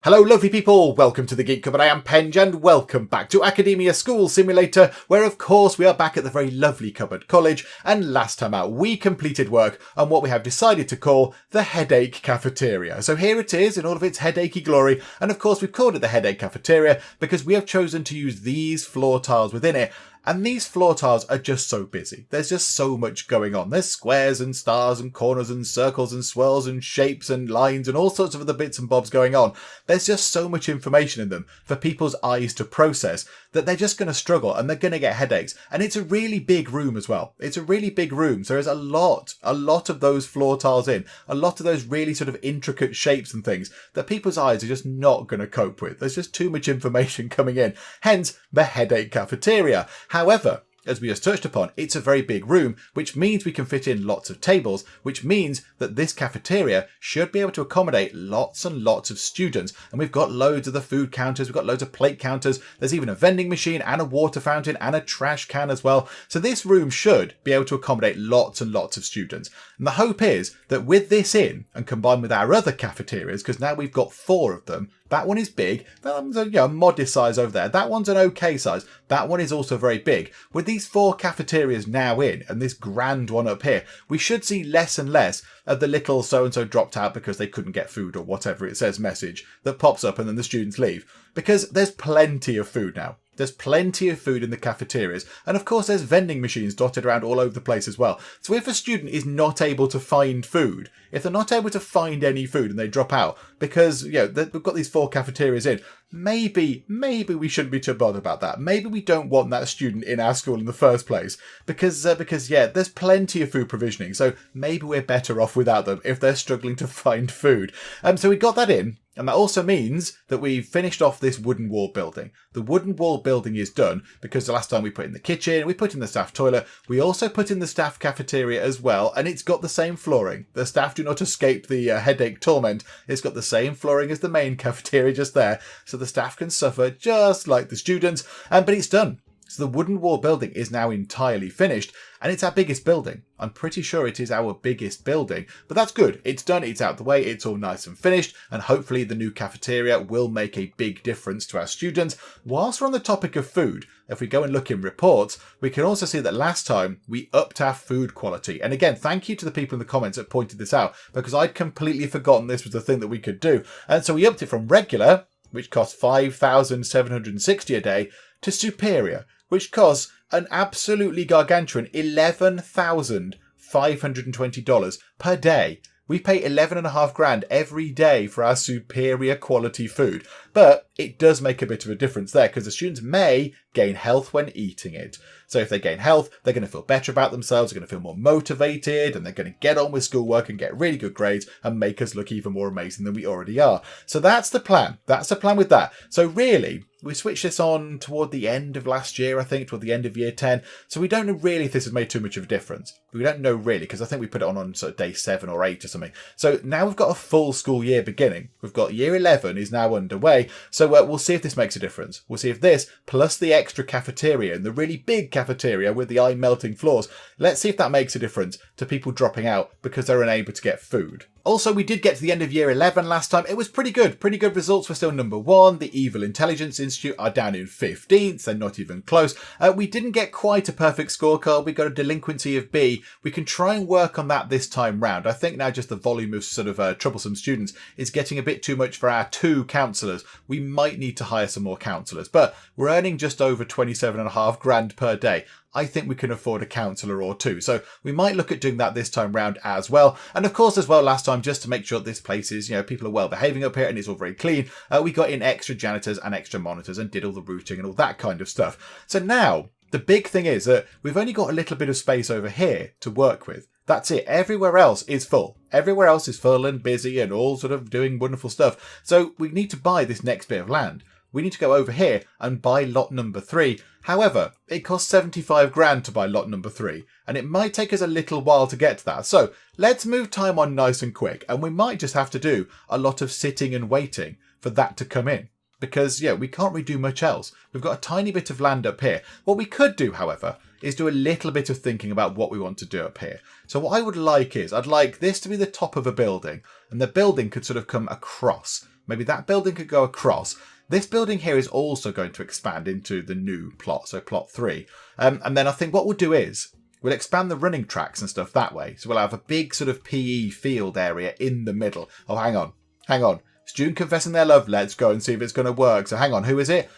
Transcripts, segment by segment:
Hello lovely people, welcome to the Geek Cupboard. I am Penge and welcome back to Academia School Simulator, where of course we are back at the very lovely Cupboard College, and last time out we completed work on what we have decided to call the Headache Cafeteria. So here it is in all of its headachy glory, and of course we've called it the Headache Cafeteria because we have chosen to use these floor tiles within it. And these floor tiles are just so busy. There's just so much going on. There's squares and stars and corners and circles and swirls and shapes and lines and all sorts of other bits and bobs going on. There's just so much information in them for people's eyes to process that they're just going to struggle and they're going to get headaches. And it's a really big room as well. It's a really big room. So there's a lot of those floor tiles in, a lot of those really sort of intricate shapes and things that people's eyes are just not going to cope with. There's just too much information coming in. Hence the Headache Cafeteria. However, as we just touched upon, it's a very big room, which means we can fit in lots of tables, which means that this cafeteria should be able to accommodate lots and lots of students. And we've got loads of the food counters, we've got loads of plate counters, there's even a vending machine and a water fountain and a trash can as well. So this room should be able to accommodate lots and lots of students. And the hope is that with this in, and combined with our other cafeterias, because now we've got 4 of them, that one is big, that one's a modest size over there, that one's an okay size, that one is also very big. With these 4 cafeterias now in, and this grand one up here, we should see less and less of the little so-and-so dropped out because they couldn't get food or whatever it says message that pops up and then the students leave. Because there's plenty of food now. There's plenty of food in the cafeterias. And of course, there's vending machines dotted around all over the place as well. So if a student is not able to find food, if they're not able to find any food and they drop out because, we've got these 4 cafeterias in, maybe we shouldn't be too bothered about that. Maybe we don't want that student in our school in the first place because there's plenty of food provisioning. So maybe we're better off without them if they're struggling to find food. So we got that in. And that also means that we've finished off this wooden wall building. The wooden wall building is done because the last time we put in the kitchen, we put in the staff toilet, we also put in the staff cafeteria as well, and it's got the same flooring. The staff do not escape the headache torment. It's got the same flooring as the main cafeteria just there, so the staff can suffer just like the students, but it's done. So the wooden wall building is now entirely finished, and it's our biggest building. I'm pretty sure it is our biggest building, but that's good. It's done, it's out the way, it's all nice and finished, and hopefully the new cafeteria will make a big difference to our students. Whilst we're on the topic of food, if we go and look in reports, we can also see that last time we upped our food quality. And again, thank you to the people in the comments that pointed this out, because I'd completely forgotten this was a thing that we could do. And so we upped it from regular, which costs $5,760 a day, to superior, which costs an absolutely gargantuan $11,520 per day. We pay $11.5 grand every day for our superior quality food. But it does make a bit of a difference there because the students may gain health when eating it. So if they gain health, they're going to feel better about themselves, they're going to feel more motivated, and they're going to get on with schoolwork and get really good grades and make us look even more amazing than we already are. So that's the plan. That's the plan with that. So really, we switched this on toward the end of last year, I think, toward the end of year 10. So we don't know really if this has made too much of a difference. We don't know really, because I think we put it on sort of day 7 or 8 or something. So now we've got a full school year beginning. We've got year 11 is now underway. So we'll see if this makes a difference. We'll see if this, plus the extra cafeteria and the really big cafeteria with the eye-melting floors, let's see if that makes a difference to people dropping out because they're unable to get food. Also, we did get to the end of year 11 last time. It was pretty good. Pretty good results. We're still number 1. The Evil Intelligence Institute are down in 15th. They're not even close. We didn't get quite a perfect scorecard. We got a delinquency of B. We can try and work on that this time round. I think now just the volume of sort of troublesome students is getting a bit too much for our 2 counsellors. We might need to hire some more counsellors, but we're earning just over 27.5 grand per day. I think we can afford a counsellor or 2. So we might look at doing that this time round as well. And of course, as well, last time, just to make sure this place is, people are well behaving up here and it's all very clean, we got in extra janitors and extra monitors and did all the routing and all that kind of stuff. So now the big thing is that we've only got a little bit of space over here to work with. That's it. Everywhere else is full. Everywhere else is full and busy and all sort of doing wonderful stuff. So we need to buy this next bit of land. We need to go over here and buy lot number 3. However, it costs 75 grand to buy lot number 3, and it might take us a little while to get to that. So let's move time on nice and quick, and we might just have to do a lot of sitting and waiting for that to come in. Because, we can't really do much else. We've got a tiny bit of land up here. What we could do, however, is do a little bit of thinking about what we want to do up here. So what I would like is, I'd like this to be the top of a building, and the building could sort of come across. maybe that building could go across. This building here is also going to expand into the new plot, so plot 3. And then I think what we'll do is we'll expand the running tracks and stuff that way. So we'll have a big sort of PE field area in the middle. Oh, hang on. Student confessing their love. Let's go and see if it's going to work. So hang on, who is it?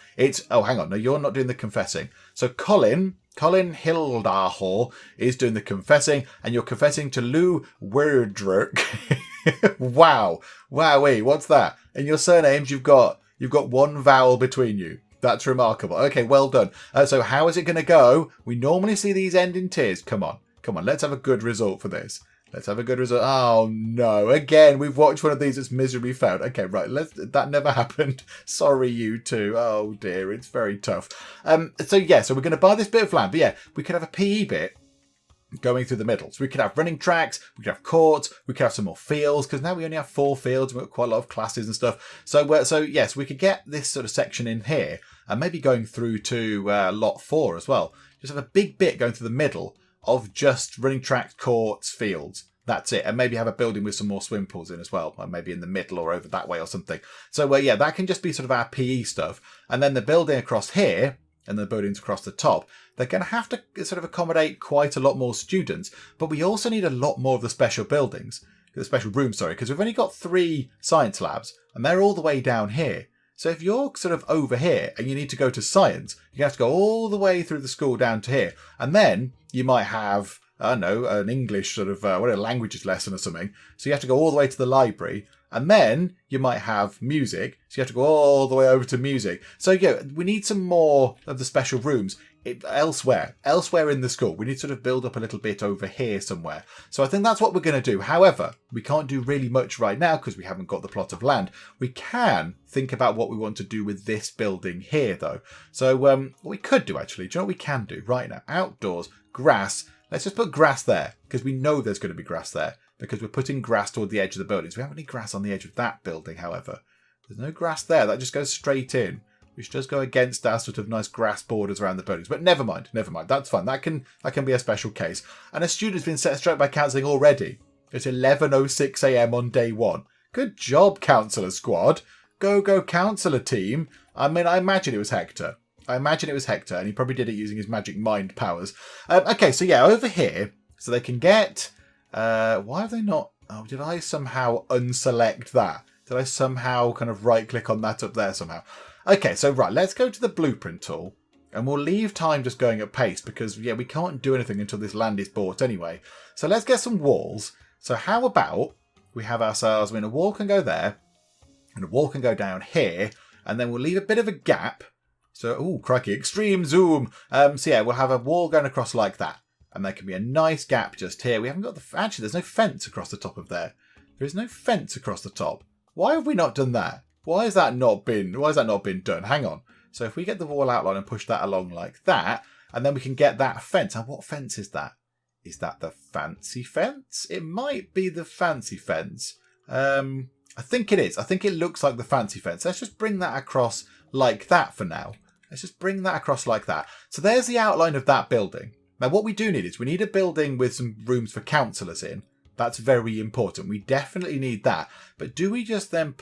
Oh, hang on. No, you're not doing the confessing. So Colin Hildahor is doing the confessing, and you're confessing to Lou Weirdrick. Wow. Wowee, what's that? In your surnames, you've got one vowel between you. That's remarkable. Okay, well done. So how is it going to go? We normally see these end in tears. Come on. Let's have a good result for this. Oh, no. Again, we've watched one of these that's miserably failed. Okay, right. That never happened. Sorry, you two. Oh, dear. It's very tough. So we're going to buy this bit of land. But yeah, we could have a PE bit going through the middle. So we could have running tracks, we could have courts, we could have some more fields, because now we only have 4 fields, we've got quite a lot of classes and stuff. So yes, we could get this sort of section in here, and maybe going through to lot 4 as well. Just have a big bit going through the middle of just running tracks, courts, fields. That's it. And maybe have a building with some more swim pools in as well, or maybe in the middle or over that way or something. So that can just be sort of our PE stuff. And then the building across here, and the buildings across the top, they're going to have to sort of accommodate quite a lot more students. But we also need a lot more of the special rooms, because we've only got 3 science labs, and they're all the way down here. So if you're sort of over here and you need to go to science, you have to go all the way through the school down to here. And then you might have, I don't know, an English sort of, languages lesson or something. So you have to go all the way to the library. And then you might have music. So you have to go all the way over to music. So we need some more of the special rooms elsewhere in the school. We need to sort of build up a little bit over here somewhere. So I think that's what we're going to do. However, we can't do really much right now because we haven't got the plot of land. We can think about what we want to do with this building here, though. So what we could do, actually, do you know what we can do right now? Outdoors, grass. Let's just put grass there because we know there's going to be grass there, because we're putting grass toward the edge of the buildings. We haven't any grass on the edge of that building, however. There's no grass there. That just goes straight in, which does go against our sort of nice grass borders around the buildings. But never mind. That's fine. That can be a special case. And a student's been set straight by counselling already. It's 11:06 a.m. on day 1. Good job, counsellor squad. Go counsellor team. I mean, I imagine it was Hector. And he probably did it using his magic mind powers. Okay, so over here, so they can get... why have they not... Oh, did I somehow unselect that? Did I somehow kind of right-click on that up there somehow? Okay, so right, let's go to the blueprint tool. And we'll leave time just going at pace because, we can't do anything until this land is bought anyway. So let's get some walls. So how about we have ourselves... a wall can go there. And a wall can go down here. And then we'll leave a bit of a gap. So, crikey, extreme zoom. We'll have a wall going across like that. And there can be a nice gap just here. We haven't got actually, there's no fence across the top of there. There is no fence across the top. Why have we not done that? Why has that not been done? Hang on. So if we get the wall outline and push that along like that, and then we can get that fence. And what fence is that? Is that the fancy fence? It might be the fancy fence. I think it is. I think it looks like the fancy fence. Let's just bring that across like that for now. Let's just bring that across like that. So there's the outline of that building. Now, what we do need is we need a building with some rooms for counsellors in. That's very important. We definitely need that. But do we just then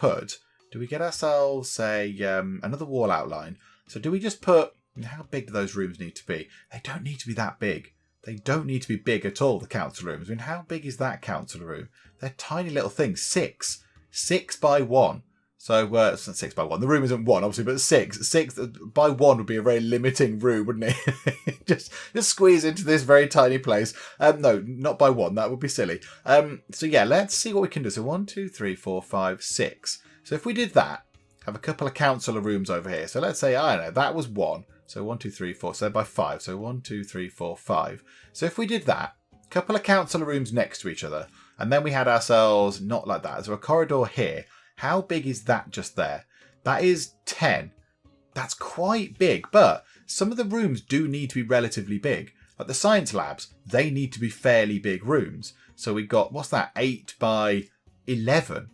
do we get ourselves, say, another wall outline? So do we just put, how big do those rooms need to be? They don't need to be that big. They don't need to be big at all, the counsellor rooms. How big is that counsellor room? They're tiny little things. 6 by 1. So it's not 6 by 1. The room isn't 1, obviously, but 6. 6 by 1 would be a very limiting room, wouldn't it? just squeeze into this very tiny place. No, not by 1. That would be silly. Let's see what we can do. So 1, 2, 3, 4, 5, 6. So if we did that, have a couple of counsellor rooms over here. So let's say, I don't know, that was 1. So 1, 2, 3, 4. So by 5. So 1, 2, 3, 4, 5. So if we did that, a couple of counsellor rooms next to each other, and then we had ourselves, not like that, so a corridor here. How big is that just there? That is 10. That's quite big, but some of the rooms do need to be relatively big. Like the science labs, they need to be fairly big rooms. So we've got, 8 by 11.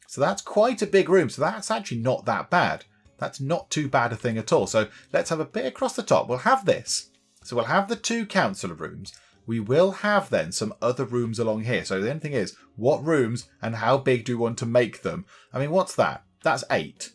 So that's quite a big room. So that's actually not that bad. That's not too bad a thing at all. So let's have a bit across the top. We'll have this. So we'll have the 2 counsellor rooms. We will have then some other rooms along here. So the only thing is, what rooms and how big do we want to make them? What's that? That's 8.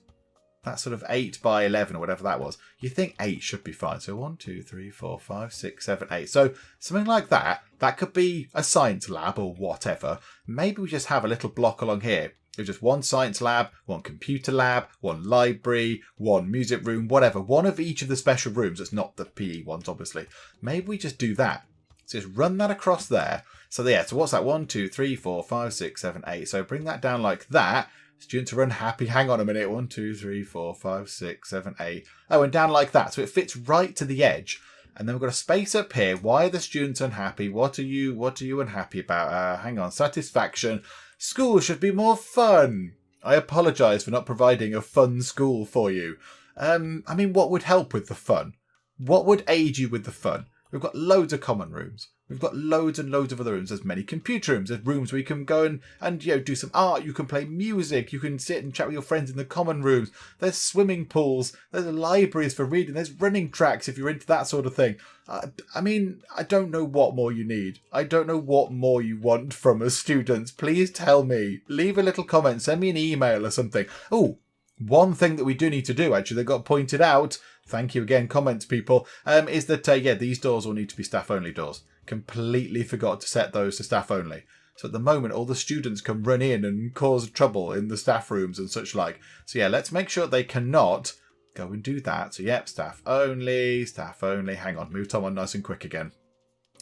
That's sort of 8 by 11 or whatever that was. You think 8 should be fine. So 1, 2, 3, 4, 5, 6, 7, 8. So something like that. That could be a science lab or whatever. Maybe we just have a little block along here. There's just one science lab, one computer lab, one library, one music room, whatever. One of each of the special rooms. It's not the PE ones, obviously. Maybe we just do that. So just run that across there. So yeah, so what's that? 1, 2, 3, 4, 5, 6, 7, 8. So bring that down like that. Students are unhappy. Hang on a minute. 1, 2, 3, 4, 5, 6, 7, 8. Oh, and down like that. So it fits right to the edge. And then we've got a space up here. Why are the students unhappy? What are you unhappy about? Hang on. Satisfaction. School should be more fun. I apologise for not providing a fun school for you. I mean, what would help with the fun? What would aid you with the fun? We've got loads of common rooms. We've got loads and loads of other rooms. There's many computer rooms. There's rooms where you can go and do some art. You can play music. You can sit and chat with your friends in the common rooms. There's swimming pools. There's libraries for reading. There's running tracks if you're into that sort of thing. I mean, I don't know what more you need. I don't know what more you want from us students. Please tell me. Leave a little comment. Send me an email or something. Oh, one thing that we do need to do, actually, that got pointed out, thank you again, comments people, is that, these doors will need to be staff-only doors. Completely forgot to set those to staff-only. So at the moment, all the students can run in and cause trouble in the staff rooms and such like. So yeah, let's make sure they cannot go and do that. So yep, staff-only, staff-only. Hang on, move Tom on nice and quick again.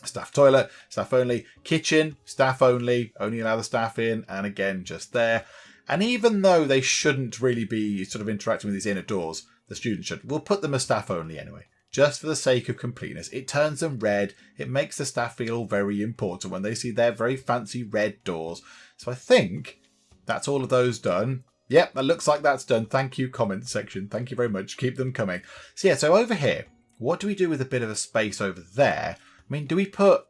Staff toilet, staff-only. Kitchen, staff-only. Only allow the staff in. And again, just there. And even though they shouldn't really be sort of interacting with these inner doors, the students should. We'll put them as staff only anyway, just for the sake of completeness. It turns them red. It makes the staff feel very important when they see their very fancy red doors. So I think that's all of those done. Yep, that looks like that's done. Thank you, comment section. Thank you very much. Keep them coming. So yeah, so over here, what do we do with a bit of a space over there? I mean, do we put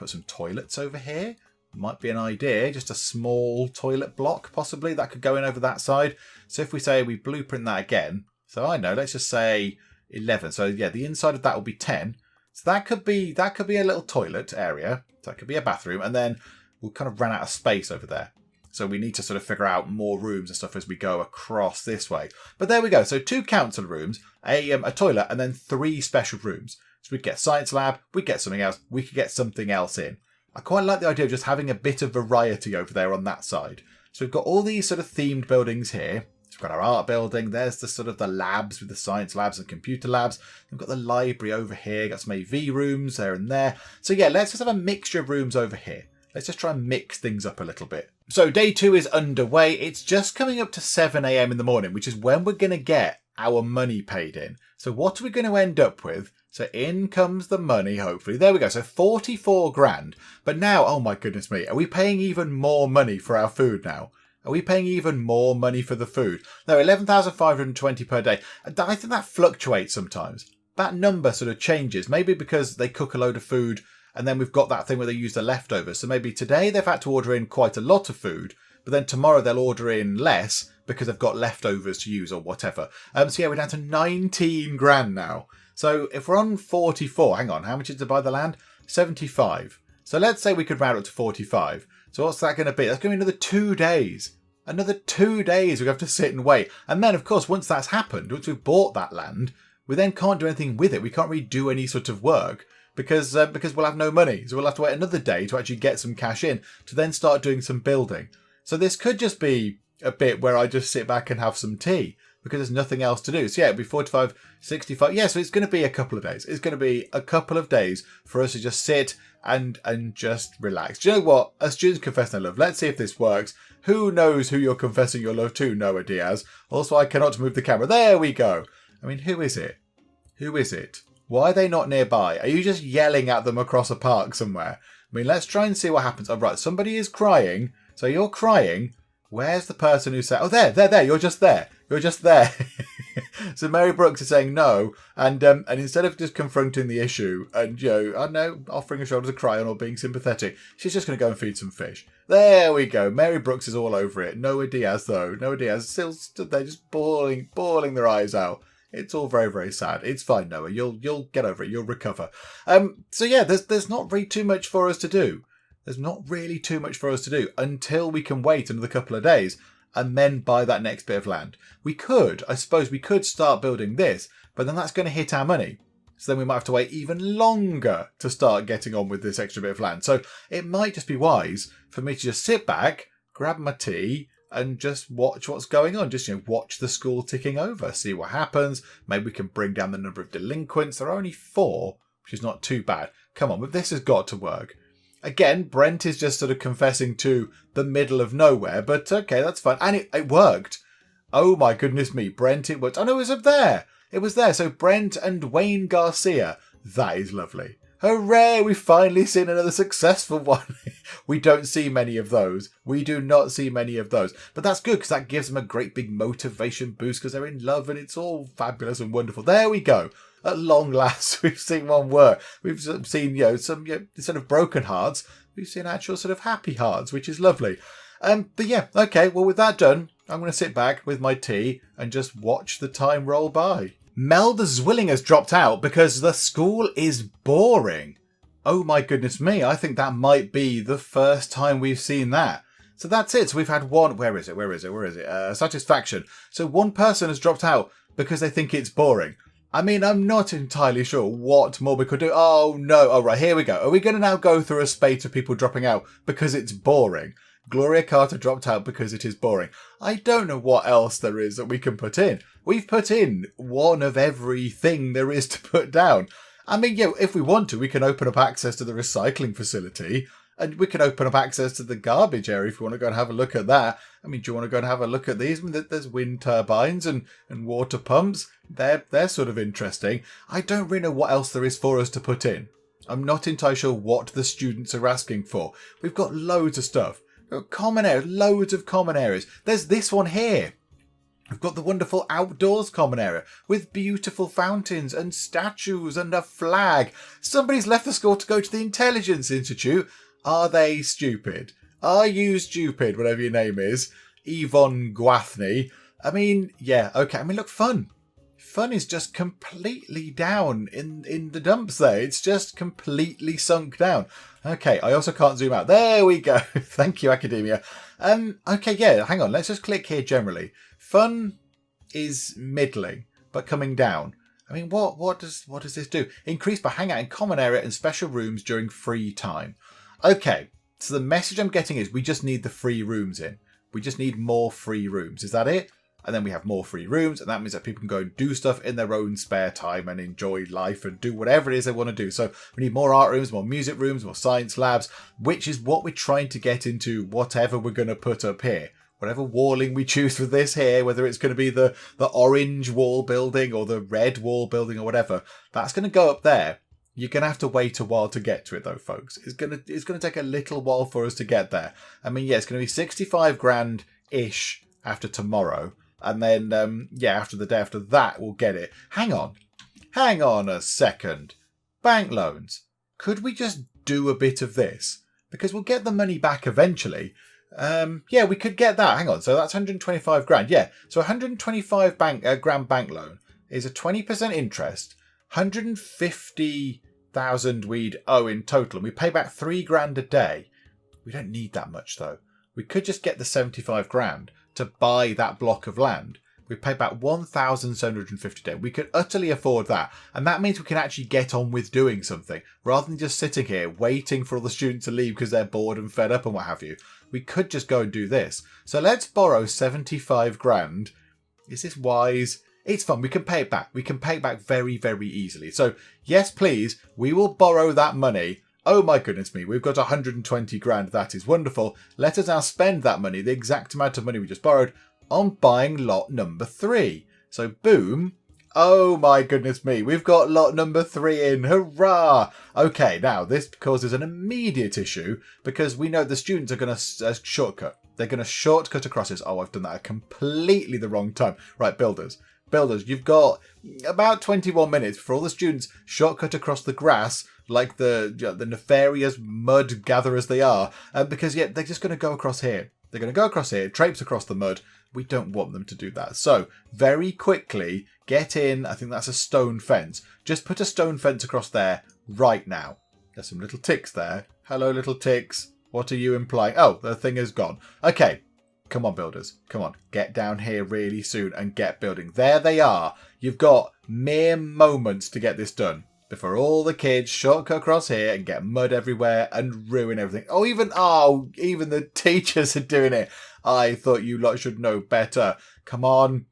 some toilets over here? Might be an idea, just a small toilet block possibly that could go in over that side. So if we say we blueprint that again, so I know, let's just say 11. So yeah, the inside of that will be 10. So that could be a little toilet area. So that could be a bathroom, and then we'll kind of run out of space over there. So we need to sort of figure out more rooms and stuff as we go across this way. But there we go. So 2 council rooms, a toilet, and then 3 special rooms. So we'd get science lab, we'd get something else, we could get something else in. I quite like the idea of just having a bit of variety over there on that side. So we've got all these sort of themed buildings here. So we've got our art building. There's the sort of the labs with the science labs and computer labs. We've got the library over here. Got some AV rooms there and there. So yeah, let's just have a mixture of rooms over here. Let's just try and mix things up a little bit. So day 2 is underway. It's just coming up to 7 a.m. in the morning, which is when we're going to get our money paid in. So what are we going to end up with? So in comes the money, hopefully. There we go. So 44 grand. But now, oh my goodness me, are we paying even more money for our food now? Are we paying even more money for the food? No, 11,520 per day. I think that fluctuates sometimes. That number sort of changes. Maybe because they cook a load of food and then we've got that thing where they use the leftovers. So maybe today they've had to order in quite a lot of food, but then tomorrow they'll order in less because they've got leftovers to use or whatever. So yeah, we're down to 19 grand now. So if we're on 44, hang on, how much is to buy the land? 75. So let's say we could round up to 45. So what's that going to be? That's going to be another 2 days. Another 2 days we have to sit and wait. And then, of course, once that's happened, once we've bought that land, we then can't do anything with it. We can't really do any sort of work because we'll have no money. So we'll have to wait another day to actually get some cash in to then start doing some building. So this could just be a bit where I just sit back and have some tea, because there's nothing else to do. So yeah, it'll be 45, 65. Yeah, so it's going to be a couple of days. It's going to be a couple of days for us to just sit and just relax. Do you know what? As students confess their love, let's see if this works. Who knows who you're confessing your love to, Noah Diaz? Also, I cannot move the camera. There we go. I mean, who is it? Who is it? Why are they not nearby? Are you just yelling at them across a park somewhere? I mean, let's try and see what happens. Oh, right, somebody is crying. So you're crying. Where's the person who said, oh, there, you're just there. You're just there. So Mary Brooks is saying no. And instead of just confronting the issue and, I don't know, offering a shoulder to cry on or being sympathetic, she's just going to go and feed some fish. There we go. Mary Brooks is all over it. Noah Diaz, though. Noah Diaz still stood there just bawling their eyes out. It's all very, very sad. It's fine, Noah. You'll get over it. You'll recover. So yeah, there's not really too much for us to do. There's not really too much for us to do until we can wait another couple of days. and then buy that next bit of land. I suppose we could start building this, but then that's going to hit our money. So then we might have to wait even longer to start getting on with this extra bit of land. So it might just be wise for me to just sit back, grab my tea, and just watch what's going on. Just, watch the school ticking over, see what happens. Maybe we can bring down the number of delinquents. There are only 4, which is not too bad. Come on, but this has got to work. Again, Brent is just sort of confessing to the middle of nowhere, but okay, that's fine. And it worked. Oh my goodness me, Brent, it worked. Oh no, it was up there. It was there. So Brent and Wayne Garcia. That is lovely. Hooray, we've finally seen another successful one. We don't see many of those. We do not see many of those. But that's good because that gives them a great big motivation boost because they're in love and it's all fabulous and wonderful. There we go. At long last, we've seen one work. We've seen, some sort of broken hearts. We've seen actual sort of happy hearts, which is lovely. But yeah, okay, well, with that done, I'm going to sit back with my tea and just watch the time roll by. Melda Zwilling has dropped out because the school is boring. Oh my goodness me, I think that might be the first time we've seen that. So that's it. So we've had one, where is it? Satisfaction. So one person has dropped out because they think it's boring. I mean, I'm not entirely sure what more we could do. Oh no, all right, here we go. Are we going to now go through a spate of people dropping out because it's boring? Gloria Carter dropped out because it is boring. I don't know what else there is that we can put in. We've put in one of everything there is to put down. I mean, if we want to, we can open up access to the recycling facility and we can open up access to the garbage area if you want to go and have a look at that. I mean, do you want to go and have a look at these? I mean, there's wind turbines and water pumps. They're sort of interesting. I don't really know what else there is for us to put in. I'm not entirely sure what the students are asking for. We've got loads of stuff. Common areas, loads of common areas. There's this one here. We've got the wonderful outdoors common area with beautiful fountains and statues and a flag. Somebody's left the school to go to the Intelligence Institute. Are they stupid? Are you stupid, whatever your name is? Yvonne Gwathney. I mean, yeah, okay. I mean, look, fun. Fun is just completely down in the dumps there. It's just completely sunk down. Okay, I also can't zoom out. There we go. Thank you, Academia. Okay, yeah, hang on. Let's just click here generally. Fun is middling, but coming down. I mean, what does this do? Increase by hangout in common area and special rooms during free time. Okay, so the message I'm getting is we just need the free rooms in. We just need more free rooms. Is that it? And then we have more free rooms, and that means that people can go and do stuff in their own spare time and enjoy life and do whatever it is they want to do. So we need more art rooms, more music rooms, more science labs, which is what we're trying to get into whatever we're going to put up here. Whatever walling we choose for this here, whether it's going to be the orange wall building or the red wall building or whatever, that's going to go up there. You're going to have to wait a while to get to it though, folks. It's going to take a little while for us to get there. I mean, yeah, it's going to be 65 grand-ish after tomorrow. And then, after the day after that, we'll get it. Hang on a second. Bank loans. Could we just do a bit of this? Because we'll get the money back eventually. We could get that. Hang on. So that's 125 grand. Yeah. So 125 grand bank loan is a 20% interest. 150,000 we'd owe in total. And we pay back 3 grand a day. We don't need that much though. We could just get the 75 grand. To buy that block of land. We pay back 1,750 a day. We could utterly afford that. And that means we can actually get on with doing something. Rather than just sitting here waiting for all the students to leave because they're bored and fed up and what have you. We could just go and do this. So let's borrow 75 grand. Is this wise? It's fun. We can pay it back. We can pay it back very, very easily. So yes, please, we will borrow that money. Oh my goodness me, we've got 120 grand. That is wonderful. Let us now spend that money, the exact amount of money we just borrowed, on buying lot number 3. So boom. Oh my goodness me, we've got lot number 3 in. Hurrah! Okay, now this causes an immediate issue because we know the students are going to shortcut. They're going to shortcut across this. Oh, I've done that at completely the wrong time. Right, builders, you've got about 21 minutes for all the students shortcut across the grass like the nefarious mud gatherers they are, because they're just going to go across here. They're going to go across here, traipse across the mud. We don't want them to do that. So very quickly get in. I think that's a stone fence. Just put a stone fence across there right now. There's some little ticks there. Hello, little ticks. What are you implying? Oh, the thing is gone. Okay. Come on, builders. Come on. Get down here really soon and get building. There they are. You've got mere moments to get this done before all the kids shortcut across here and get mud everywhere and ruin everything. Even the teachers are doing it. I thought you lot should know better. Come on.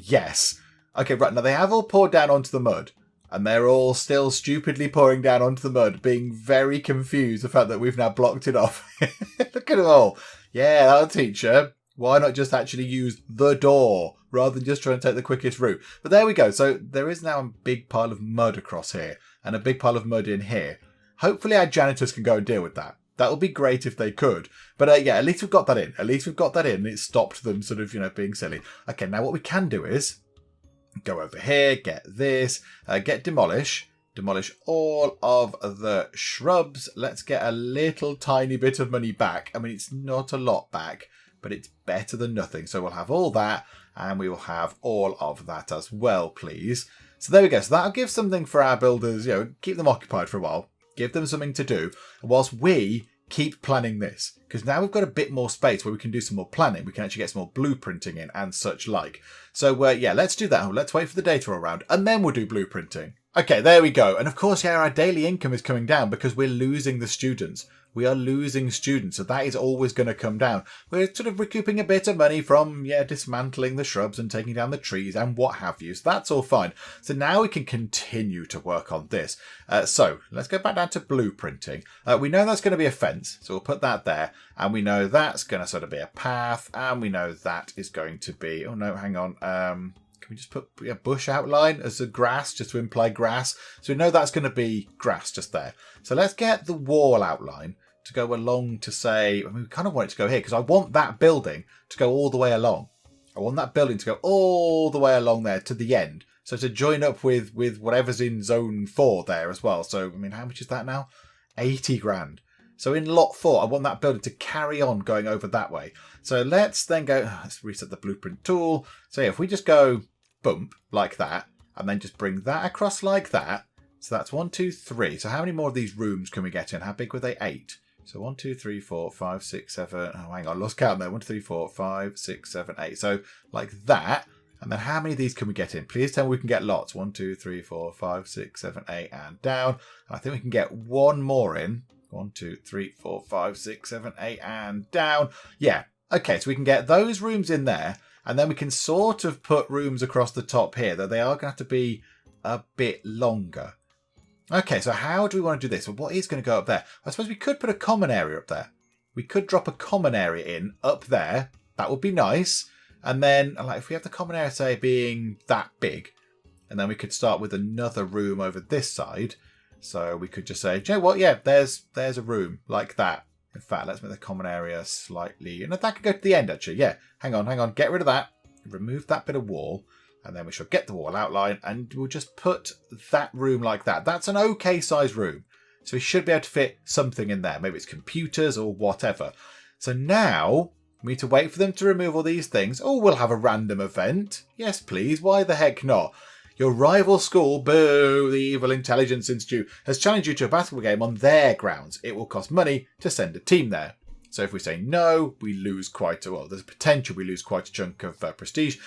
Yes. Okay, right. Now they have all poured down onto the mud. And they're all still stupidly pouring down onto the mud, being very confused the fact that we've now blocked it off. Look at them all. Yeah, that'll teach her. Why not just actually use the door rather than just trying to take the quickest route? But there we go. So there is now a big pile of mud across here and a big pile of mud in here. Hopefully our janitors can go and deal with that. That would be great if they could. But yeah, at least we've got that in. And it stopped them sort of, being silly. Okay, now what we can do is go over here, get this, get demolish all of the shrubs. Let's get a little tiny bit of money back. I mean, it's not a lot back, but it's better than nothing. So we'll have all that, and we will have all of that as well, please. So there we go. So that'll give something for our builders, keep them occupied for a while, give them something to do, whilst we keep planning this, because now we've got a bit more space where we can do some more planning. We can actually get some more blueprinting in and such like. So yeah, let's do that. Let's wait for the data all around and then we'll do blueprinting. Okay, there we go. And of course, yeah, our daily income is coming down because we're losing the students. We are losing students, so that is always going to come down. We're sort of recouping a bit of money from, dismantling the shrubs and taking down the trees and what have you. So that's all fine. So now we can continue to work on this. So let's go back down to blueprinting. We know that's going to be a fence, so we'll put that there. And we know that's going to sort of be a path. And we know that is going to be... Oh, no, hang on. Can we just put a bush outline as a grass, just to imply grass? So we know that's going to be grass just there. So let's get the wall outline to go along to say, we kind of want it to go here because I want that building to go all the way along. I want that building to go all the way along there to the end. So to join up with whatever's in zone 4 there as well. So, I mean, how much is that now? 80 grand. So in lot 4, I want that building to carry on going over that way. So let's then go, let's reset the blueprint tool. So yeah, if we just go bump like that, and then just bring that across like that. So that's 1, 2, 3. So how many more of these rooms can we get in? How big were they? 8. So 1, 2, 3, 4, 5, 6, 7. Oh, hang on, I lost count there. 1, 2, 3, 4, 5, 6, 7, 8. So like that. And then how many of these can we get in? Please tell me we can get lots. 1, 2, 3, 4, 5, 6, 7, 8, and down. And I think we can get one more in. 1, 2, 3, 4, 5, 6, 7, 8, and down. Yeah. Okay, so we can get those rooms in there. And then we can sort of put rooms across the top here, though they are going to have to be a bit longer. Okay, so how do we want to do this? Well, what is going to go up there? I suppose we could put a common area up there. We could drop a common area in up there. That would be nice. And then, like, if we have the common area, say, being that big, and then we could start with another room over this side. So we could just say, do you know what? Yeah, there's a room like that. In fact, let's make the common area slightly... And that could go to the end, actually. Yeah, hang on. Get rid of that. Remove that bit of wall. And then we shall get the wall outline. And we'll just put that room like that. That's an okay size room. So we should be able to fit something in there. Maybe it's computers or whatever. So now we need to wait for them to remove all these things. Oh, we'll have a random event. Yes, please. Why the heck not? Your rival school, boo, the Evil Intelligence Institute, has challenged you to a basketball game on their grounds. It will cost money to send a team there. So if we say no, we lose quite a... Well, there's a potential we lose quite a chunk of prestige.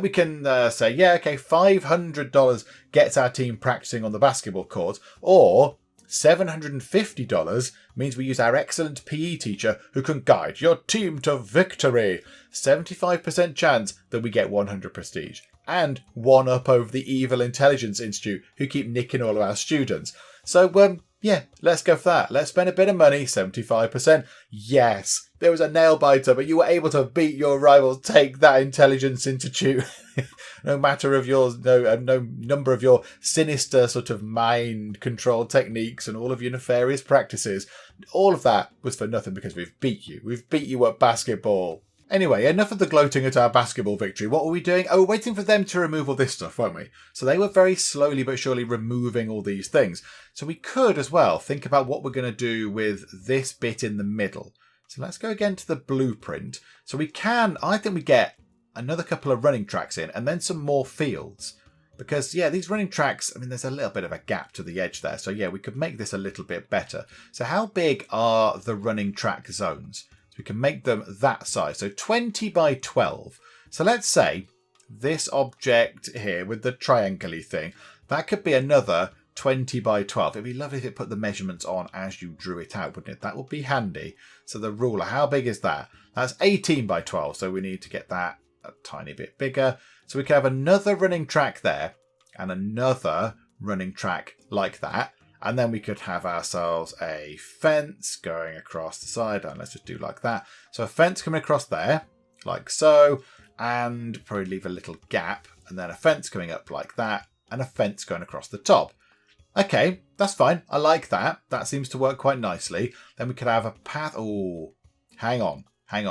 We can say, yeah, okay, $500 gets our team practicing on the basketball court. Or $750 means we use our excellent PE teacher who can guide your team to victory. 75% chance that we get 100 prestige. And one up over the Evil Intelligence Institute, who keep nicking all of our students. So, yeah, let's go for that. Let's spend a bit of money, 75%. Yes, there was a nail biter, but you were able to beat your rivals. Take that, Intelligence Institute. No matter of your, no number of your sinister sort of mind control techniques and all of your nefarious practices. All of that was for nothing because we've beat you. We've beat you at basketball. Anyway, enough of the gloating at our basketball victory. What were we doing? Oh, we're waiting for them to remove all this stuff, weren't we? So they were very slowly but surely removing all these things. So we could as well think about what we're going to do with this bit in the middle. So let's go again to the blueprint. So we can, I think we get another couple of running tracks in and then some more fields. Because, yeah, these running tracks, I mean, there's a little bit of a gap to the edge there. So, yeah, we could make this a little bit better. So how big are the running track zones? we can make them that size. So 20 by 12. So let's say this object here with the triangle-y thing, that could be another 20 by 12. It'd be lovely if it put the measurements on as you drew it out, wouldn't it? That would be handy. So the ruler, how big is that? That's 18 by 12. So we need to get that a tiny bit bigger. So we can have another running track there and another running track like that. And then we could have ourselves a fence going across the side. And let's just do like that. So a fence coming across there, like so. And probably leave a little gap. And then a fence coming up like that. And a fence going across the top. Okay, that's fine. I like that. That seems to work quite nicely. Then we could have a path. Oh, hang on.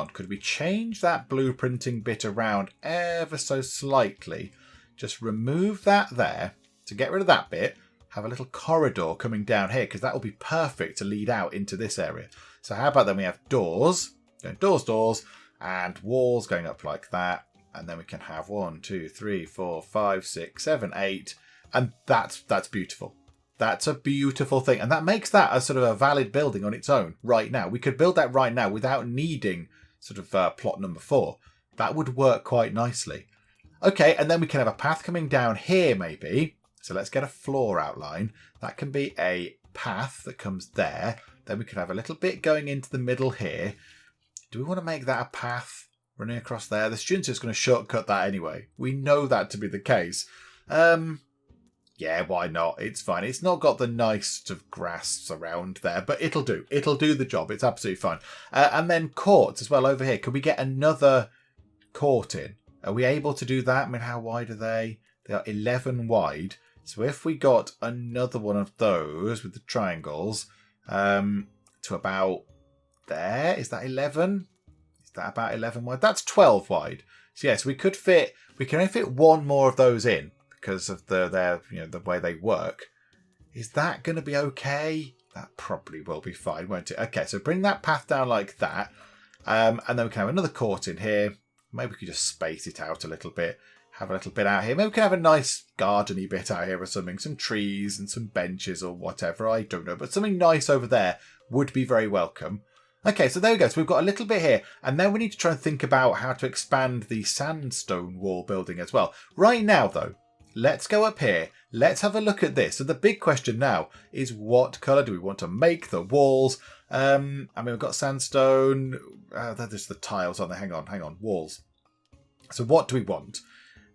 Could we change that blueprinting bit around ever so slightly? Just remove that there to get rid of that bit. Have a little corridor coming down here because that will be perfect to lead out into this area. So how about then we have doors, doors, and walls going up like that. And then we can have 1, 2, 3, 4, 5, 6, 7, 8. And that's beautiful. That's a beautiful thing. And that makes that a sort of a valid building on its own right now. We could build that right now without needing sort of plot number 4. That would work quite nicely. Okay, and then we can have a path coming down here maybe. So let's get a floor outline. That can be a path that comes there. Then we could have a little bit going into the middle here. Do we want to make that a path running across there? The students are just going to shortcut that anyway. We know that to be the case. Yeah, why not? It's fine. It's not got the nice sort of grass around there, but it'll do. It'll do the job. It's absolutely fine. And then courts as well over here. Could we get another court in? Are we able to do that? I mean, how wide are they? They are 11 wide. So if we got another one of those with the triangles to about there, is that 11? Is that about 11 wide? That's 12 wide. So yes, we can only fit one more of those in. Because of the way they work. Is that going to be okay? That probably will be fine, won't it? Okay, so bring that path down like that. And then we can have another court in here. Maybe we could just space it out a little bit. Have a little bit out here. Maybe we can have a nice gardeny bit out here or something. Some trees and some benches or whatever. I don't know. But something nice over there would be very welcome. Okay, so there we go. So we've got a little bit here. And then we need to try and think about how to expand the sandstone wall building as well. Right now, though, let's go up here. Let's have a look at this. So the big question now is what colour do we want to make the walls? I mean, we've got sandstone. There's the tiles on there. Hang on. Walls. So what do we want?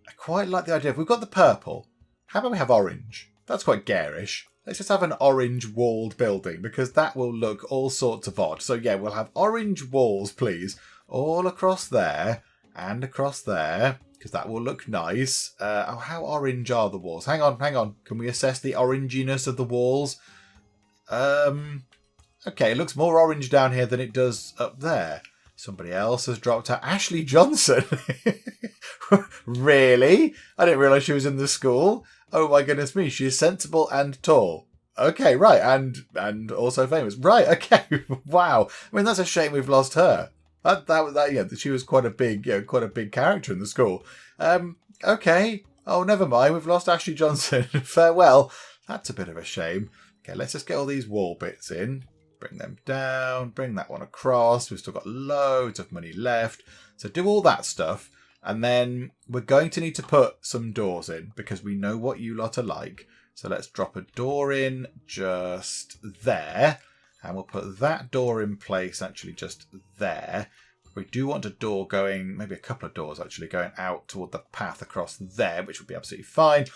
I quite like the idea of, we've got the purple. How about we have orange? That's quite garish. Let's just have an orange walled building because that will look all sorts of odd. So yeah, we'll have orange walls, please. All across there and across there. Because that will look nice. How orange are the walls? Hang on. Can we assess the oranginess of the walls? Okay, it looks more orange down here than it does up there. Somebody else has dropped out. Ashley Johnson. Really? I didn't realise she was in the school. Oh my goodness me, she is sensible and tall. Okay, right, and also famous. Right, okay, wow. I mean, that's a shame we've lost her. Yeah, she was quite a big character in the school. Okay. Oh, never mind. We've lost Ashley Johnson. Farewell. That's a bit of a shame. Okay, let's just get all these wall bits in. Bring them down. Bring that one across. We've still got loads of money left. So do all that stuff. And then we're going to need to put some doors in because we know what you lot are like. So let's drop a door in just there. And we'll put that door in place actually just there. We do want a door going, maybe a couple of doors actually going out toward the path across there, which would be absolutely fine.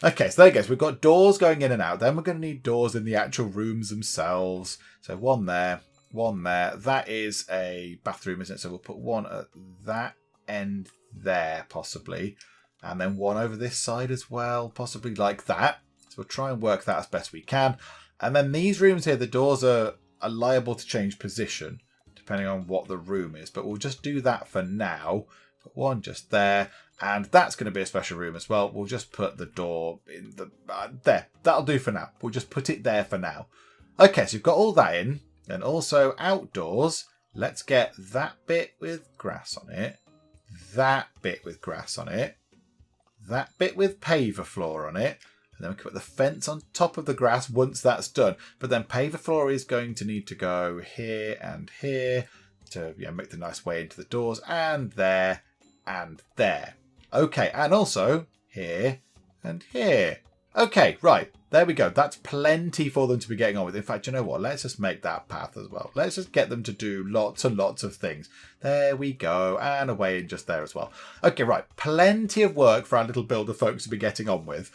Okay, so there you go. So we've got doors going in and out. Then we're going to need doors in the actual rooms themselves. So one there, one there. That is a bathroom, isn't it? So we'll put one at that end there, possibly. And then one over this side as well, possibly like that. So we'll try and work that as best we can. And then these rooms here, the doors are liable to change position depending on what the room is. But we'll just do that for now. Put one just there. And that's going to be a special room as well. We'll just put the door in the there. That'll do for now. We'll just put it there for now. Okay, so you've got all that in. Then also outdoors, let's get that bit with grass on it. That bit with grass on it. That bit with paver floor on it. And then we can put the fence on top of the grass once that's done. But then paver floor is going to need to go here and here. to make the nice way into the doors. And there and there. Okay, and also here and here. Okay, right. There we go. That's plenty for them to be getting on with. In fact, you know what? Let's just make that path as well. Let's just get them to do lots and lots of things. There we go. And away in just there as well. Okay, right. Plenty of work for our little builder folks to be getting on with.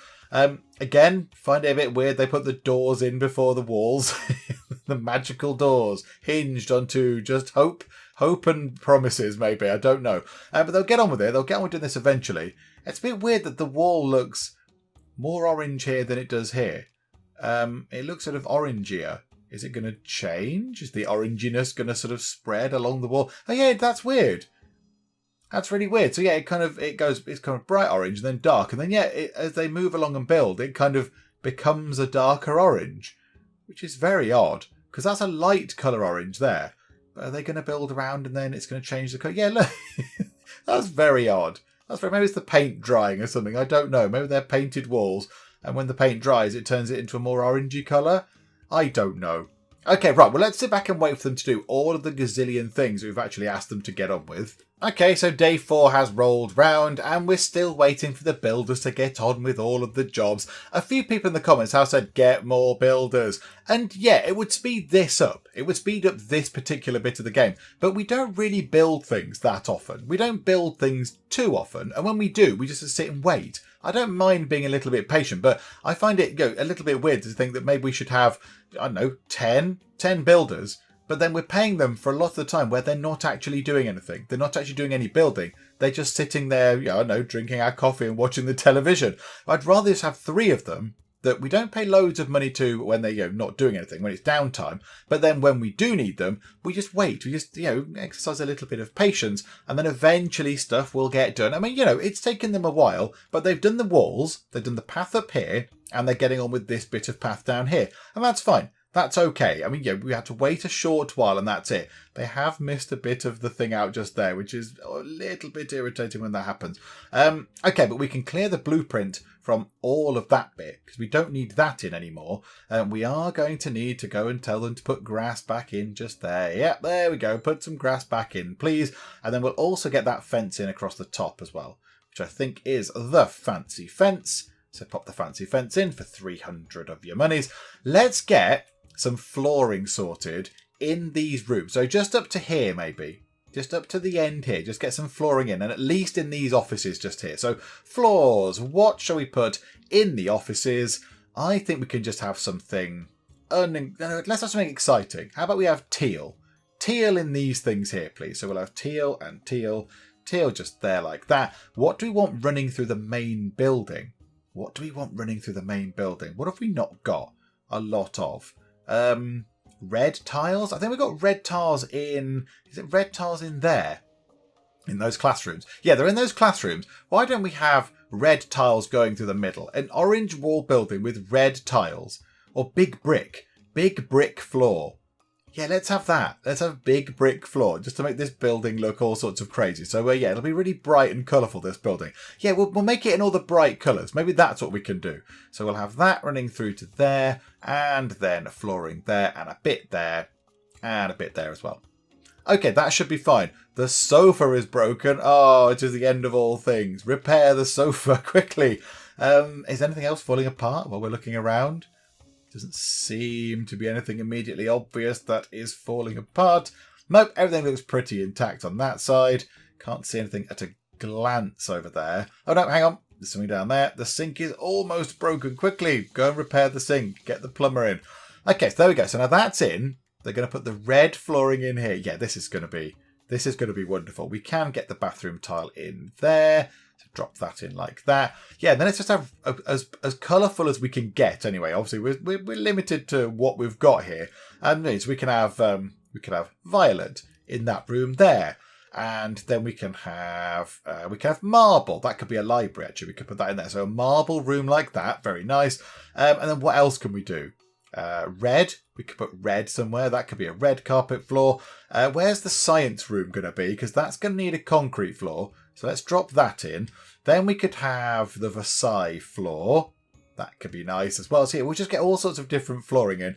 Again, find it a bit weird. They put the doors in before the walls. The magical doors hinged onto just hope and promises, maybe. I don't know. But they'll get on with it. They'll get on with doing this eventually. It's a bit weird that the wall looks more orange here than it does here. It looks sort of orangier. Is it going to change? Is the oranginess going to sort of spread along the wall? Oh yeah, that's weird. That's really weird. So yeah, it's kind of bright orange and then dark. And then yeah, as they move along and build, it kind of becomes a darker orange, which is very odd because that's a light colour orange there. But are they going to build around and then it's going to change the colour? Yeah, look, that's very odd. Maybe it's the paint drying or something. I don't know. Maybe they're painted walls, and when the paint dries, it turns it into a more orangey colour. I don't know. Okay, right. Well, let's sit back and wait for them to do all of the gazillion things we've actually asked them to get on with. Okay, so day 4 has rolled round, and we're still waiting for the builders to get on with all of the jobs. A few people in the comments have said, get more builders. And yeah, it would speed this up. It would speed up this particular bit of the game. But we don't really build things that often. We don't build things too often. And when we do, we just sit and wait. I don't mind being a little bit patient, but I find it a little bit weird to think that maybe we should have, I don't know, 10 builders. But then we're paying them for a lot of the time where they're not actually doing anything. They're not actually doing any building. They're just sitting there, I don't know, drinking our coffee and watching the television. I'd rather just have 3 of them that we don't pay loads of money to when they're not doing anything, when it's downtime. But then when we do need them, we just wait. We just, exercise a little bit of patience, and then eventually stuff will get done. I mean, it's taken them a while, but they've done the walls, they've done the path up here, and they're getting on with this bit of path down here. And that's fine. That's okay. I mean, we had to wait a short while and that's it. They have missed a bit of the thing out just there, which is a little bit irritating when that happens. Okay, but we can clear the blueprint from all of that bit because we don't need that in anymore. We are going to need to go and tell them to put grass back in just there. Yep, there we go. Put some grass back in, please. And then we'll also get that fence in across the top as well, which I think is the fancy fence. So pop the fancy fence in for 300 of your monies. Let's get some flooring sorted in these rooms. So just up to here, maybe. Just up to the end here. Just get some flooring in. And at least in these offices just here. So floors. What shall we put in the offices? I think we can just have something... let's have something exciting. How about we have teal? Teal in these things here, please. So we'll have teal and teal. Teal just there like that. What do we want running through the main building? What do we want running through the main building? What have we not got a lot of? Red tiles. I think we've got red tiles in... Is it red tiles in there? In those classrooms. Yeah, they're in those classrooms. Why don't we have red tiles going through the middle? An orange wall building with red tiles. Or big brick. Big brick floor. Yeah, let's have that. Let's have big brick floor just to make this building look all sorts of crazy. So, yeah, it'll be really bright and colourful, this building. Yeah, we'll make it in all the bright colours. Maybe that's what we can do. So we'll have that running through to there, and then flooring there, and a bit there, and a bit there as well. Okay, that should be fine. The sofa is broken. Oh, it is the end of all things. Repair the sofa quickly. Is anything else falling apart while we're looking around? Doesn't seem to be anything immediately obvious that is falling apart. Nope, everything looks pretty intact on that side. Can't see anything at a glance over there. Oh no, hang on. There's something down there. The sink is almost broken. Quickly, go and repair the sink. Get the plumber in. Okay, so there we go. So now that's in. They're going to put the red flooring in here. Yeah, this is going to be wonderful. We can get the bathroom tile in there. So drop that in like that. Yeah, and then let's just have as colourful as we can get. Anyway, obviously we're limited to what we've got here, and so we can have violet in that room there, and then we can have marble. That could be a library actually. We could put that in there. So a marble room like that, very nice. And then what else can we do? Red. We could put red somewhere. That could be a red carpet floor. Where's the science room going to be? Because that's going to need a concrete floor. So let's drop that in. Then we could have the Versailles floor. That could be nice as well. So we'll just get all sorts of different flooring in.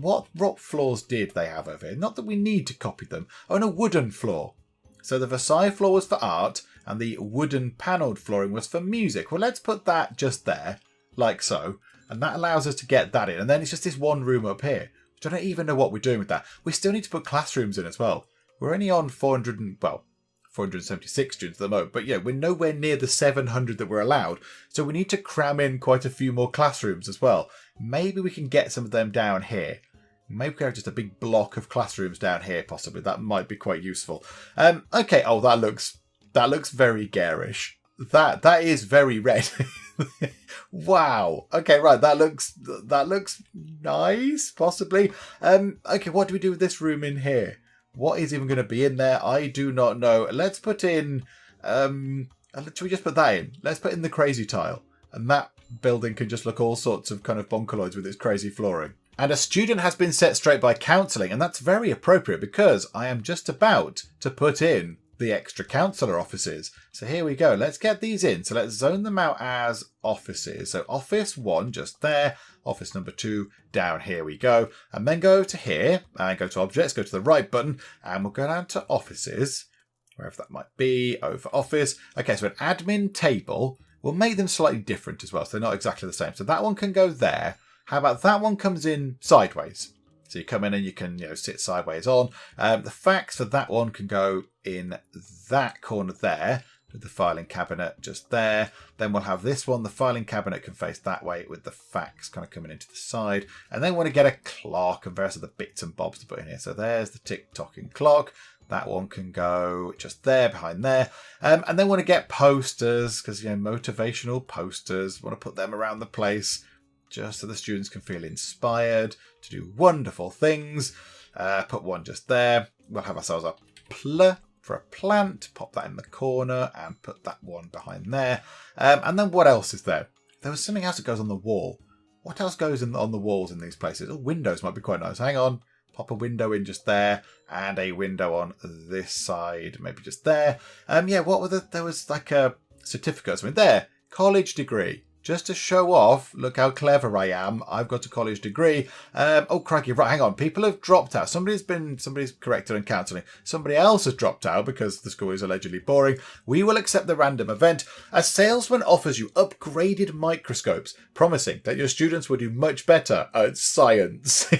What rock floors did they have over here? Not that we need to copy them. Oh, and a wooden floor. So the Versailles floor was for art, and the wooden panelled flooring was for music. Well, let's put that just there, like so. And that allows us to get that in. And then it's just this one room up here. I don't even know what we're doing with that. We still need to put classrooms in as well. We're only on 476 students at the moment. But yeah, we're nowhere near the 700 that we're allowed. So we need to cram in quite a few more classrooms as well. Maybe we can get some of them down here. Maybe we can have just a big block of classrooms down here, possibly. That might be quite useful. Okay. Oh, that looks very garish. That is very red. Wow. Okay, right. That looks nice, possibly. Okay, what do we do with this room in here? What is even going to be in there? I do not know. Let's put in. Should we just put that in? Let's put in the crazy tile, and that building can just look all sorts of kind of bonkaloids with its crazy flooring. And a student has been set straight by counselling, and that's very appropriate because I am just about to put in the extra counsellor offices. So here we go. Let's get these in. So let's zone them out as offices. So office 1 just there. Office number 2 down here we go. And then go to here and go to objects, go to the right button, and we'll go down to offices, wherever that might be, over office. Okay, so an admin table. We'll make them slightly different as well, so they're not exactly the same. So that one can go there. How about that one comes in sideways? So you come in and you can, sit sideways on. The facts for that one can go in that corner there with the filing cabinet just there. Then we'll have this one. The filing cabinet can face that way with the facts kind of coming into the side. And then we want to get a clock and various other bits and bobs to put in here. So there's the tick-tocking clock. That one can go just there, behind there. And then we want to get posters because, motivational posters. We want to put them around the place, just so the students can feel inspired to do wonderful things. Put one just there. We'll have ourselves a pl for a plant. Pop that in the corner and put that one behind there. And then what else is there? There was something else that goes on the wall. What else goes on the walls in these places? Oh, windows might be quite nice. Hang on. Pop a window in just there and a window on this side. Maybe just there. What were there was like a certificate or something. There. College degree. Just to show off, look how clever I am. I've got a college degree. Oh, crikey. Right, hang on. People have dropped out. Somebody's corrected on counselling. Somebody else has dropped out because the school is allegedly boring. We will accept the random event. A salesman offers you upgraded microscopes, promising that your students will do much better at science.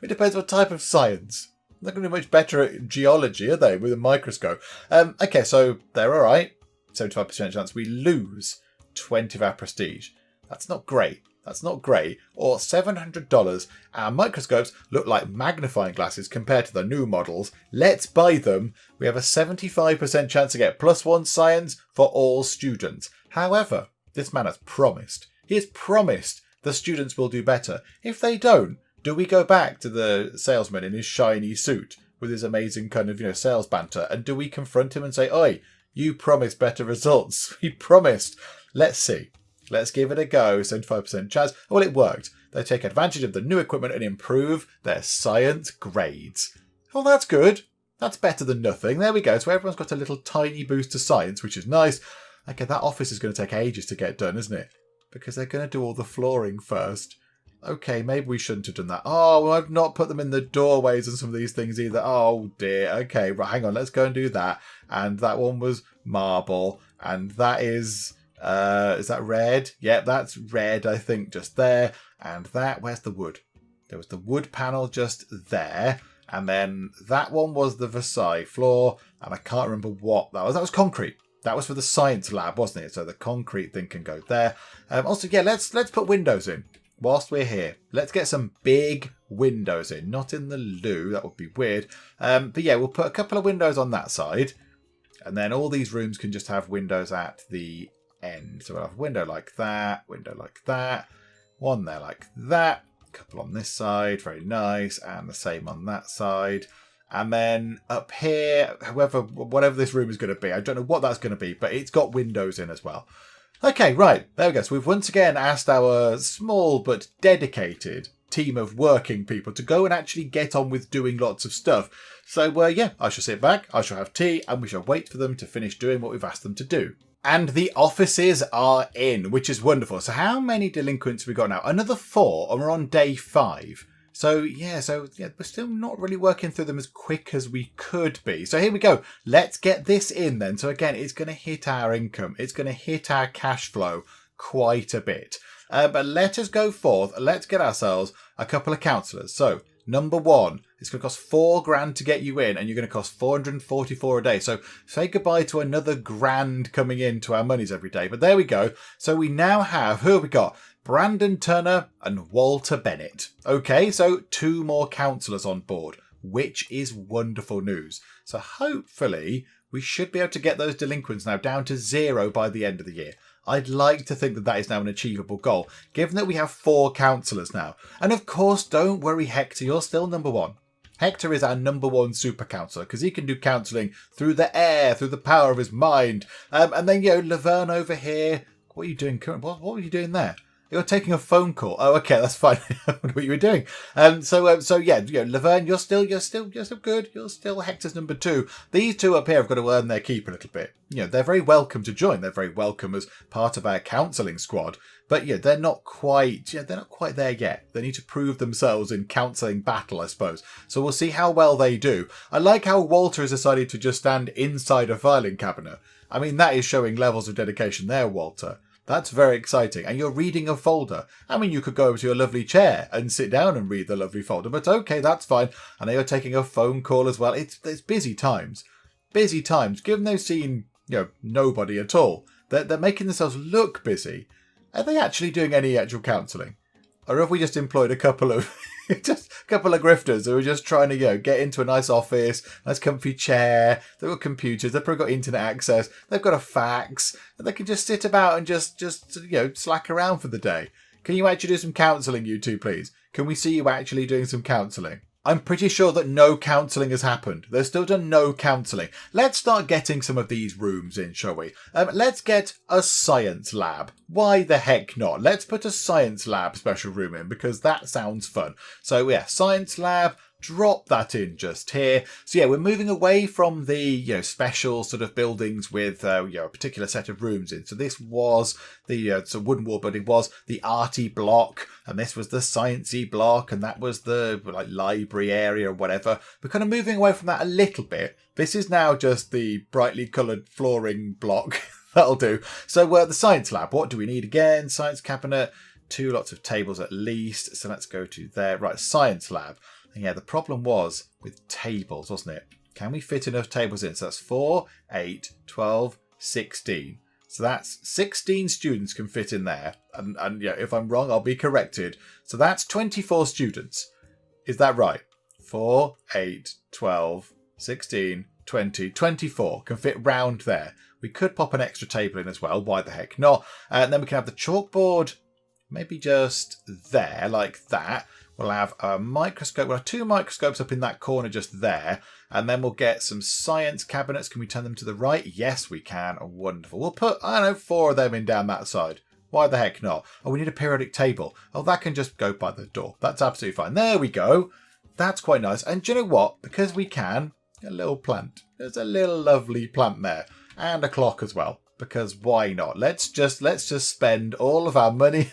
It depends what type of science. They're not going to do much better at geology, are they, with a microscope? Okay, so they're all right. 75% chance we lose 20 of our prestige. That's not great. Or $700. Our microscopes look like magnifying glasses compared to the new models. Let's buy them. We have a 75% chance to get +1 science for all students. However, this man has promised. He has promised the students will do better. If they don't, do we go back to the salesman in his shiny suit with his amazing kind of, sales banter? And do we confront him and say, "Oi, you promised better results. We promised." Let's see. Let's give it a go. 75% chance. Well, it worked. They take advantage of the new equipment and improve their science grades. Well, that's good. That's better than nothing. There we go. So everyone's got a little tiny boost to science, which is nice. Okay, that office is going to take ages to get done, isn't it? Because they're going to do all the flooring first. Okay, maybe we shouldn't have done that. Oh, well, I've not put them in the doorways and some of these things either. Oh, dear. Okay, right, hang on. Let's go and do that. And that one was marble. And that is that red? Yep, that's red, I think, just there. And that, where's the wood? There was the wood panel just there. And then that one was the Versailles floor. And I can't remember what that was. That was concrete. That was for the science lab, wasn't it? So the concrete thing can go there. Also, yeah, let's put windows in whilst we're here. Let's get some big windows in. Not in the loo. That would be weird. But yeah, we'll put a couple of windows on that side. And then all these rooms can just have windows at the end. So we'll have a window like that, one there like that, a couple on this side, very nice, and the same on that side. And then up here, whatever this room is going to be, I don't know what that's going to be, but it's got windows in as well. Okay, right, there we go. So we've once again asked our small but dedicated team of working people to go and actually get on with doing lots of stuff. So, yeah, I shall sit back, I shall have tea, and we shall wait for them to finish doing what we've asked them to do. And the offices are in, which is wonderful. So how many delinquents have we got now? Another 4, and we're on day 5. So yeah, we're still not really working through them as quick as we could be. So here we go. Let's get this in then. So again, it's going to hit our income. It's going to hit our cash flow quite a bit. But let us go forth. Let's get ourselves a couple of counsellors. So number 1, it's going to cost $4,000 to get you in, and you're going to cost $444 a day. So say goodbye to another $1,000 coming into our monies every day. But there we go. So we now have, who have we got? Brandon Turner and Walter Bennett. Okay, so 2 more counsellors on board, which is wonderful news. So hopefully we should be able to get those delinquents now down to 0 by the end of the year. I'd like to think that that is now an achievable goal, given that we have 4 counsellors now. And of course, don't worry, Hector, you're still number 1. Hector is our number 1 super counsellor because he can do counselling through the air, through the power of his mind. And then, Laverne over here. What are you doing? What were you doing there? You're taking a phone call. Oh, okay, that's fine. What you were doing. Laverne, you're still good. You're still Hector's number 2. These 2 up here have got to earn their keep a little bit. They're very welcome to join. They're very welcome as part of our counselling squad. But they're not quite there yet. They need to prove themselves in counselling battle, I suppose. So we'll see how well they do. I like how Walter has decided to just stand inside a filing cabinet. I mean, that is showing levels of dedication there, Walter. That's very exciting. And you're reading a folder. I mean, you could go over to your lovely chair and sit down and read the lovely folder, but okay, that's fine. And you're taking a phone call as well. It's busy times. Busy times. Given they've seen, nobody at all, they're making themselves look busy. Are they actually doing any actual counselling? Or have we just employed a couple of grifters who are just trying to, get into a nice office, nice comfy chair. They've got computers. They've probably got internet access. They've got a fax. And they can just sit about and just slack around for the day. Can you actually do some counselling, you two, please? Can we see you actually doing some counselling? I'm pretty sure that no counselling has happened. They've still done no counselling. Let's start getting some of these rooms in, shall we? Let's get a science lab. Why the heck not? Let's put a science lab special room in because that sounds fun. So yeah, science lab. Drop that in just here. So yeah, we're moving away from the special sort of buildings with a particular set of rooms in. So this was the wooden wall building was the arty block, and this was the sciencey block, and that was the library area or whatever. We're kind of moving away from that a little bit. This is now just the brightly coloured flooring block. That'll do. So the science lab. What do we need again? Science cabinet. 2 lots of tables at least. So let's go to there. Right, science lab. Yeah, the problem was with tables, wasn't it? Can we fit enough tables in? So that's 4, 8, 12, 16. So that's 16 students can fit in there. And if I'm wrong, I'll be corrected. So that's 24 students. Is that right? 4, 8, 12, 16, 20, 24 can fit round there. We could pop an extra table in as well. Why the heck not? And then we can have the chalkboard maybe just there, like that. We'll have a microscope. We'll have 2 microscopes up in that corner just there. And then we'll get some science cabinets. Can we turn them to the right? Yes, we can. Oh, wonderful. We'll put, 4 of them in down that side. Why the heck not? Oh, we need a periodic table. Oh, that can just go by the door. That's absolutely fine. There we go. That's quite nice. And do you know what? Because we can, a little plant. There's a little lovely plant there. And a clock as well. Because why not? Let's just spend all of our money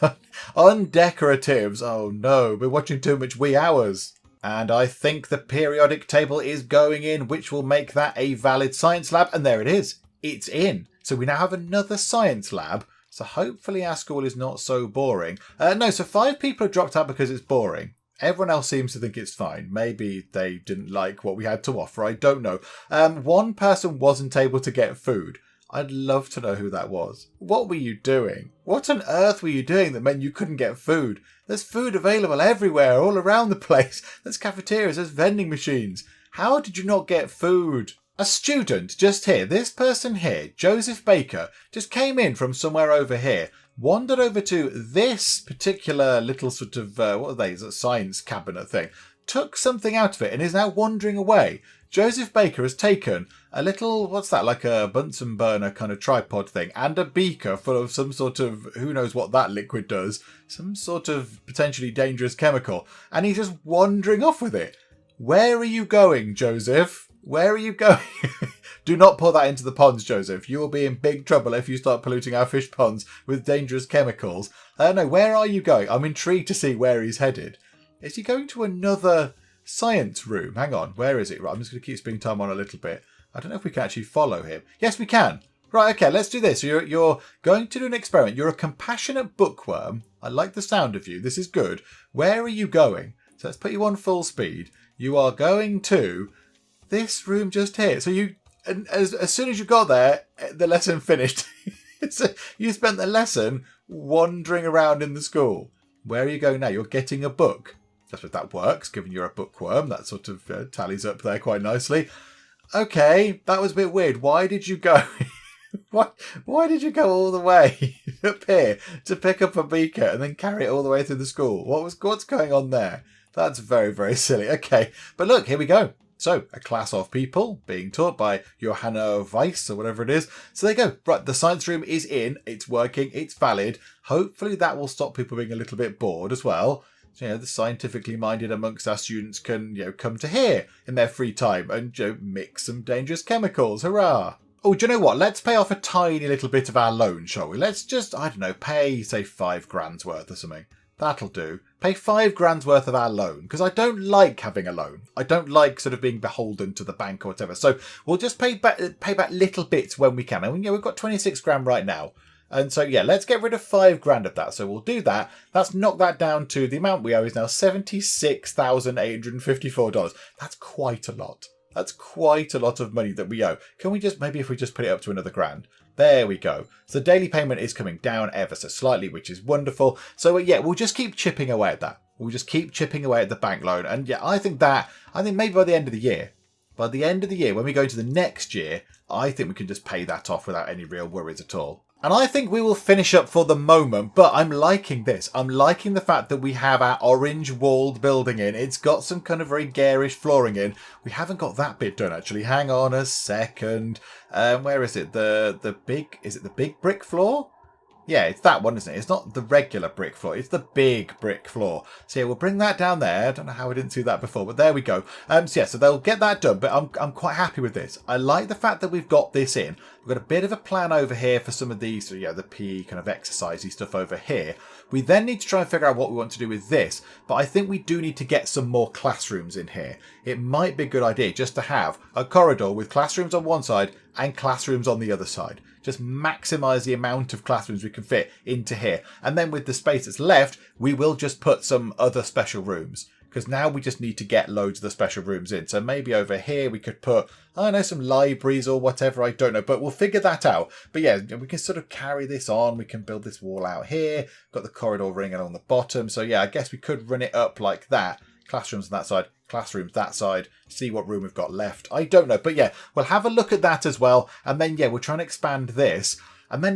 on decoratives. Oh no, we're watching too much wee hours. And I think the periodic table is going in, which will make that a valid science lab. And there it is. It's in. So we now have another science lab. So hopefully our school is not so boring. So 5 people have dropped out because it's boring. Everyone else seems to think it's fine. Maybe they didn't like what we had to offer. I don't know. 1 person wasn't able to get food. I'd love to know who that was. What were you doing? What on earth were you doing that meant you couldn't get food? There's food available everywhere, all around the place. There's cafeterias, there's vending machines. How did you not get food? A student just here, this person here, Joseph Baker, just came in from somewhere over here, wandered over to this particular little sort of, science cabinet thing, took something out of it and is now wandering away. Joseph Baker has taken a little, like a Bunsen burner kind of tripod thing, and a beaker full of some sort of, who knows what that liquid does, some sort of potentially dangerous chemical, and he's just wandering off with it. Where are you going, Joseph? Where are you going? Do not pour that into the ponds, Joseph. You will be in big trouble if you start polluting our fish ponds with dangerous chemicals. No, where are you going? I'm intrigued to see where he's headed. Is he going to another science room? Hang on, where is it? Right, I'm just going to keep spending time on a little bit. I don't know if we can actually follow him. Yes, we can. Right, okay, let's do this. So you're going to do an experiment. You're a compassionate bookworm. I like the sound of you. This is good. Where are you going? So let's put you on full speed. You are going to this room just here. So you, as soon as you got there, the lesson finished. So you spent the lesson wandering around in the school. Where are you going now? You're getting a book. That's what that works, given you're a bookworm. That sort of tallies up there quite nicely. Okay, that was a bit weird. Why did you go... Why did you go all the way up here to pick up a beaker and then carry it all the way through the school? What's going on there? That's very, very silly. Okay, but look, here we go. So, a class of people being taught by Johanna Weiss or whatever it is. So there you go. Right, the science room is in. It's working. It's valid. Hopefully that will stop people being a little bit bored as well. So, the scientifically minded amongst our students can, come to here in their free time and, mix some dangerous chemicals. Hurrah! Oh, do you know what? Let's pay off a tiny little bit of our loan, shall we? Let's just, I don't know, pay, say, £5,000 worth or something. That'll do. Pay £5,000 worth of our loan, because I don't like having a loan. I don't like sort of being beholden to the bank or whatever. So we'll just pay back little bits when we can. And we've got 26 grand right now. And so, let's get rid of £5,000 of that. So we'll do that. Let's knock that down to the amount we owe is now $76,854. That's quite a lot. That's quite a lot of money that we owe. Can we just, maybe if we just put it up to another grand? There we go. So the daily payment is coming down ever so slightly, which is wonderful. So we'll just keep chipping away at that. We'll just keep chipping away at the bank loan. And I think maybe by the end of the year, when we go into the next year, I think we can just pay that off without any real worries at all. And I think we will finish up for the moment, but I'm liking this. I'm liking the fact that we have our orange walled building in. It's got some kind of very garish flooring in. We haven't got that bit done, actually. Hang on a second. Where is it? Is it the big brick floor? Yeah, it's that one, isn't it? It's not the regular brick floor. It's the big brick floor. So we'll bring that down there. I don't know how I didn't see that before, but there we go. So they'll get that done, but I'm quite happy with this. I like the fact that we've got this in. We've got a bit of a plan over here for some of these, so the PE kind of exercisey stuff over here. We then need to try and figure out what we want to do with this, but I think we do need to get some more classrooms in here. It might be a good idea just to have a corridor with classrooms on one side and classrooms on the other side. Just maximise the amount of classrooms we can fit into here. And then with the space that's left, we will just put some other special rooms. Because now we just need to get loads of the special rooms in. So maybe over here we could put, I don't know, some libraries or whatever, I don't know. But we'll figure that out. But we can sort of carry this on. We can build this wall out here. Got the corridor ring along the bottom. So I guess we could run it up like that. Classrooms on that side, classrooms that side, see what room we've got left. I don't know. But we'll have a look at that as well. And then, we'll try and expand this. And then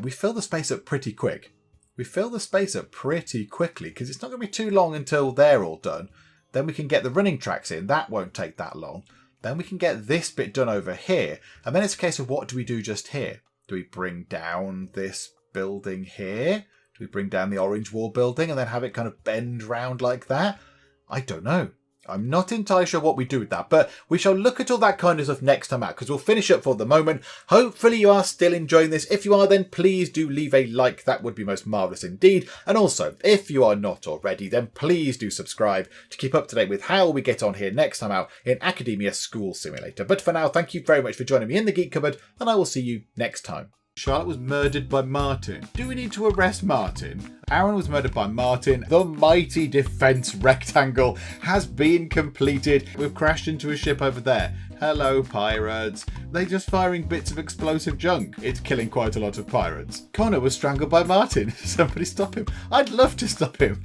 we fill the space up pretty quick. We fill the space up pretty quickly because it's not going to be too long until they're all done. Then we can get the running tracks in. That won't take that long. Then we can get this bit done over here. And then it's a case of what do we do just here? Do we bring down this building here? Do we bring down the orange wall building and then have it kind of bend round like that? I don't know. I'm not entirely sure what we do with that, but we shall look at all that kind of stuff next time out because we'll finish up for the moment. Hopefully you are still enjoying this. If you are, then please do leave a like. That would be most marvellous indeed. And also, if you are not already, then please do subscribe to keep up to date with how we get on here next time out in Academia School Simulator. But for now, thank you very much for joining me in the Geek Cupboard, and I will see you next time. Charlotte was murdered by Martin. Do we need to arrest Martin? Aaron was murdered by Martin. The mighty defense rectangle has been completed. We've crashed into a ship over there. Hello, pirates. They're just firing bits of explosive junk. It's killing quite a lot of pirates. Connor was strangled by Martin. Somebody stop him. I'd love to stop him.